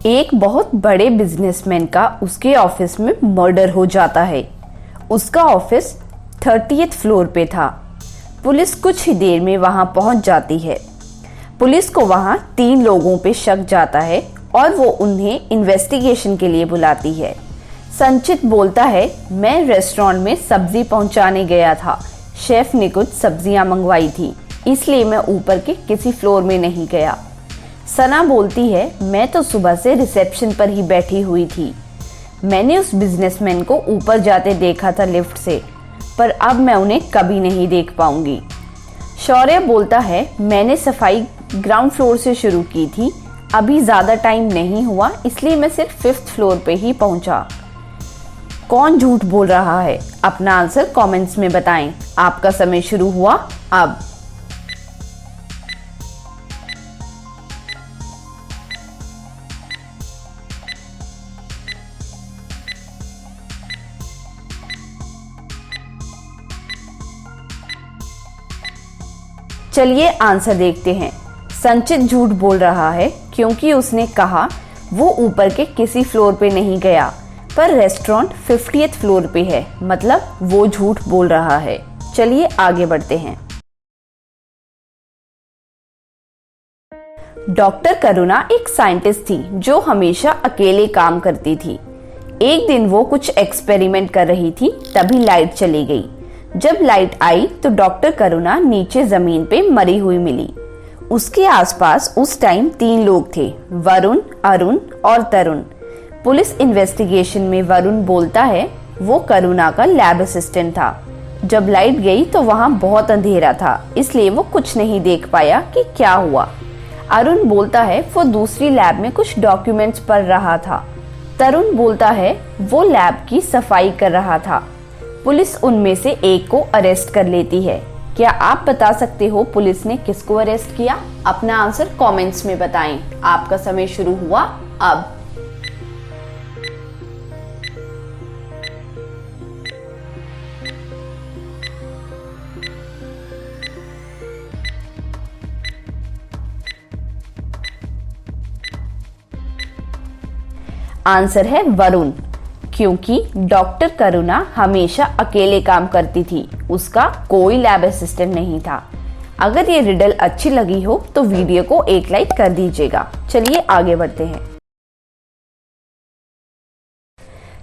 एक बहुत बड़े बिजनेसमैन का उसके ऑफिस में मर्डर हो जाता है। उसका ऑफिस 30th फ्लोर पे था। पुलिस कुछ ही देर में वहां पहुंच जाती है। पुलिस को वहां 3 लोगों पे शक जाता है और वो उन्हें इन्वेस्टिगेशन के लिए बुलाती है। संचित बोलता है, मैं रेस्टोरेंट में सब्जी पहुंचाने गया था। शेफ ने कुछ सब्जियां मंगवाई थी, इसलिए मैं ऊपर के किसी फ्लोर में नहीं गया। सना बोलती है, मैं तो सुबह से रिसेप्शन पर ही बैठी हुई थी। मैंने उस बिजनेसमैन को ऊपर जाते देखा था लिफ्ट से, पर अब मैं उन्हें कभी नहीं देख पाऊंगी। शौर्य बोलता है, मैंने सफाई ग्राउंड फ्लोर से शुरू की थी। अभी ज़्यादा टाइम नहीं हुआ, इसलिए मैं सिर्फ 5th फ्लोर पे ही पहुंचा। कौन झूठ बोल रहा है? अपना आंसर कमेंट्स में बताएं। आपका समय शुरू हुआ अब। चलिए आंसर देखते हैं। संचित झूठ बोल रहा है क्योंकि उसने कहा वो ऊपर के किसी फ्लोर पे नहीं गया, पर रेस्टोरेंट 50th फ्लोर पे है, मतलब वो झूठ बोल रहा है। चलिए आगे बढ़ते हैं। डॉक्टर करुणा एक साइंटिस्ट थी जो हमेशा अकेले काम करती थी। एक दिन वो कुछ एक्सपेरिमेंट कर रही थी, तभी लाइट चली गई। जब लाइट आई तो डॉक्टर करुणा नीचे जमीन पे मरी हुई मिली। उसके आसपास उस टाइम 3 लोग थे, वरुण, अरुण और तरुण। पुलिस इन्वेस्टिगेशन में वरुण बोलता है वो करुणा का लैब असिस्टेंट था। जब लाइट गई तो वहां बहुत अंधेरा था, इसलिए वो कुछ नहीं देख पाया कि क्या हुआ। अरुण बोलता है वो दूसरी लैब में कुछ डॉक्यूमेंट्स पढ़ रहा था। तरुण बोलता है वो लैब की सफाई कर रहा था। पुलिस उनमें से एक को अरेस्ट कर लेती है। क्या आप बता सकते हो पुलिस ने किसको अरेस्ट किया? अपना आंसर कमेंट्स में बताएं। आपका समय शुरू हुआ अब। आंसर है वरुण, क्योंकि डॉक्टर करुणा हमेशा अकेले काम करती थी। उसका कोई लैब असिस्टेंट नहीं था। अगर ये रिडल अच्छी लगी हो तो वीडियो को एक लाइक कर दीजिएगा। चलिए आगे बढ़ते हैं।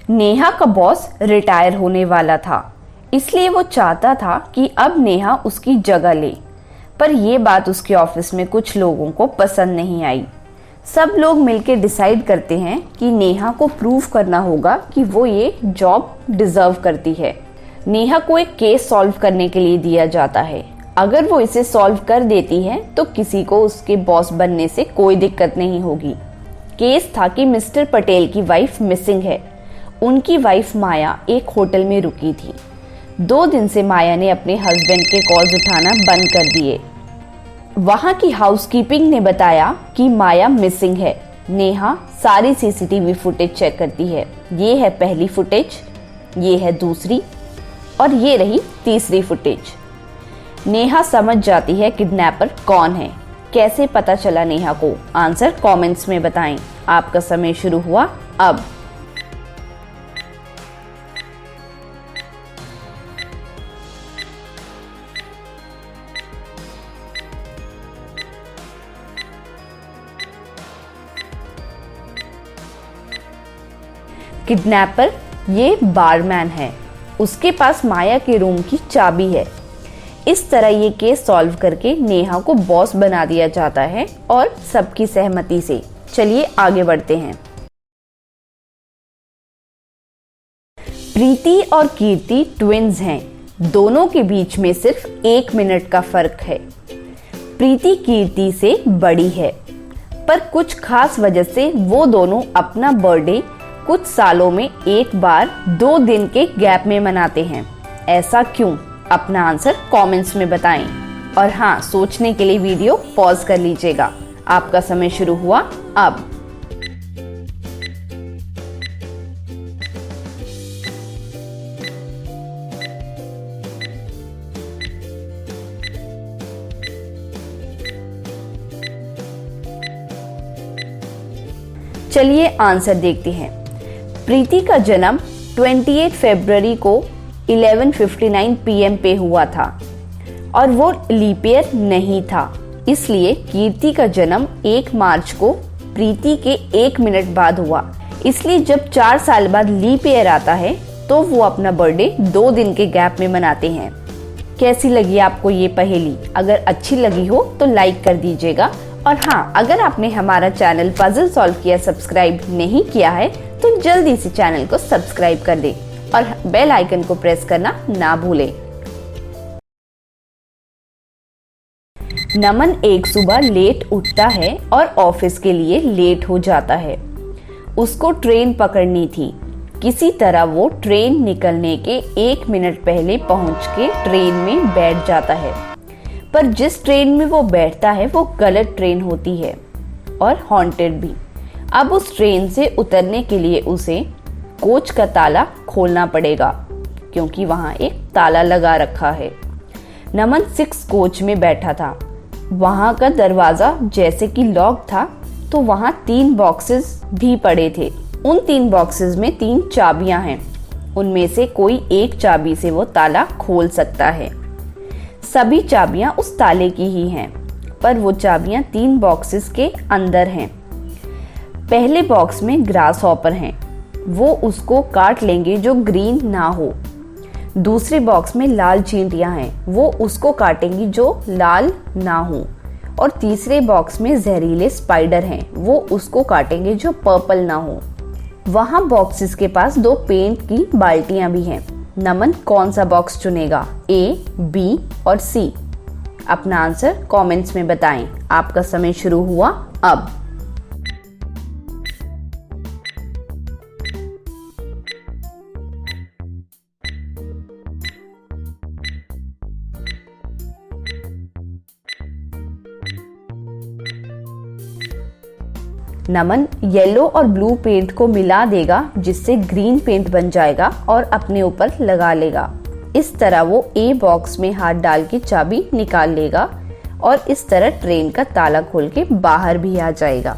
नेहा का बॉस रिटायर होने वाला था, इसलिए वो चाहता था कि अब नेहा उसकी जगह ले। पर यह बात उसके ऑफिस में कुछ लोगों को पसंद नहीं आई। सब लोग मिलकर डिसाइड करते हैं कि नेहा को प्रूव करना होगा कि वो ये जॉब डिजर्व करती है। नेहा को एक केस सॉल्व करने के लिए दिया जाता है। अगर वो इसे सॉल्व कर देती है तो किसी को उसके बॉस बनने से कोई दिक्कत नहीं होगी। केस था कि मिस्टर पटेल की वाइफ मिसिंग है। उनकी वाइफ माया एक होटल में रुकी थी। 2 दिन से माया ने अपने हस्बैंड के कॉल्स उठाना बंद कर दिए। वहां की हाउसकीपिंग ने बताया कि माया मिसिंग है। नेहा सारी सीसीटीवी फुटेज चेक करती है। ये है पहली फुटेज, ये है दूसरी और ये रही तीसरी फुटेज। नेहा समझ जाती है किडनैपर कौन है। कैसे पता चला नेहा को? आंसर कमेंट्स में बताएं। आपका समय शुरू हुआ अब। किडनैपर ये बारमैन है। उसके पास माया के रूम की चाबी है। इस तरह ये केस सॉल्व करके नेहा को बॉस बना दिया जाता है और सबकी सहमति से। चलिए आगे बढ़ते हैं। प्रीति और कीर्ति ट्विन्स हैं। दोनों के बीच में सिर्फ 1 मिनट का फर्क है। प्रीति कीर्ति से बड़ी है, पर कुछ खास वजह से वो दोनों अपना बर्थडे कुछ सालों में एक बार 2 दिन के गैप में मनाते हैं। ऐसा क्यों? अपना आंसर कमेंट्स में बताएं। और हाँ, सोचने के लिए वीडियो पॉज कर लीजिएगा। आपका समय शुरू हुआ अब। चलिए आंसर देखते हैं। प्रीति का जन्म 28 फरवरी को 11:59 PM पे हुआ था और वो लीप ईयर नहीं था, इसलिए कीर्ति का जन्म 1 मार्च को प्रीति के 1 मिनट बाद हुआ। इसलिए जब 4 साल बाद लीप ईयर आता है तो वो अपना बर्थडे 2 दिन के गैप में मनाते हैं। कैसी लगी आपको ये पहेली? अगर अच्छी लगी हो तो लाइक कर दीजिएगा, और हाँ, अगर आपने हमारा चैनल पजल सॉल्व किया सब्सक्राइब नहीं किया है तो जल्दी से चैनल को सब्सक्राइब कर दे और बेल आइकन को प्रेस करना ना भूलें। नमन एक सुबह लेट उठता है और ऑफिस के लिए लेट हो जाता है। उसको ट्रेन पकड़नी थी। किसी तरह वो ट्रेन निकलने के 1 मिनट पहले पहुंच के ट्रेन में बैठ जाता है, पर जिस ट्रेन में वो बैठता है वो गलत ट्रेन होती है और हॉन्टेड भी। अब उस ट्रेन से उतरने के लिए उसे कोच का ताला खोलना पड़ेगा, क्योंकि वहां एक ताला लगा रखा है। नमन 6 कोच में बैठा था। वहां का दरवाजा जैसे कि लॉक था, तो वहां 3 बॉक्सेस भी पड़े थे। उन 3 बॉक्सेस में 3 चाबियां हैं। उनमें से कोई एक चाबी से वो ताला खोल सकता है। सभी चाबियां उस ताले की ही हैं, पर वो चाबियां 3 बॉक्सेस के अंदर हैं। पहले बॉक्स में ग्रास हॉपर हैं, वो उसको काट लेंगे जो ग्रीन ना हो। दूसरे बॉक्स में लाल चींटियां हैं, वो उसको काटेंगी जो लाल ना हो। और तीसरे बॉक्स में जहरीले स्पाइडर हैं, वो उसको काटेंगे जो पर्पल ना हो। वहां बॉक्सेस के पास 2 पेंट की बाल्टियां भी हैं। नमन कौन सा बॉक्स चुनेगा? A, B और C? अपना आंसर कमेंट्स में बताएं। आपका समय शुरू हुआ अब। नमन येलो और ब्लू पेंट को मिला देगा, जिससे ग्रीन पेंट बन जाएगा और अपने ऊपर लगा लेगा। इस तरह वो ए बॉक्स में हाथ डाल के चाबी निकाल लेगा और इस तरह ट्रेन का ताला खोल के बाहर भी आ जाएगा।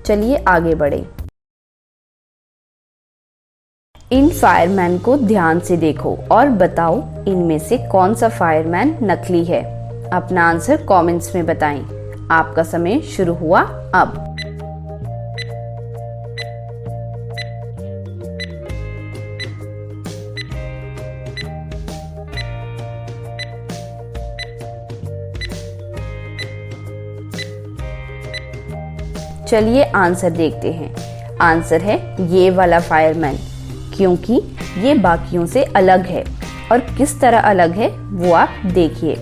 चलिए आगे बढ़े। इन फायरमैन को ध्यान से देखो और बताओ इनमें से कौन सा फायरमैन नकली है। अपना आंसर कमेंट्स में बताएं। आपका समय शुरू हुआ अब। चलिए आंसर देखते हैं। आंसर है ये वाला फायरमैन, क्योंकि ये बाकियों से अलग है। और किस तरह अलग है वो आप देखिए।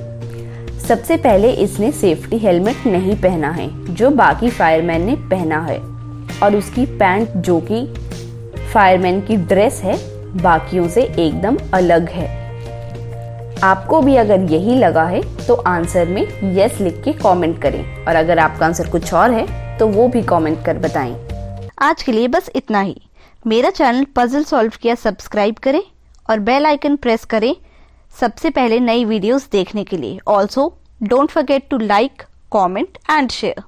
सबसे पहले इसने सेफ्टी हेलमेट नहीं पहना है, जो बाकी फायरमैन ने पहना है। और उसकी पैंट, जो कि फायरमैन की ड्रेस है, बाकियों से एकदम अलग है। आपको भी अगर यही लगा है तो आंसर में यस लिख के कमेंट करें, और अगर आपका आंसर कुछ और है तो वो भी कमेंट कर बताएं। आज के लिए बस इतना ही। मेरा चैनल पजल सॉल्व किया सब्सक्राइब करें और बेल आइकन प्रेस करें सबसे पहले नई वीडियोस देखने के लिए। Also don't forget to like, comment and share.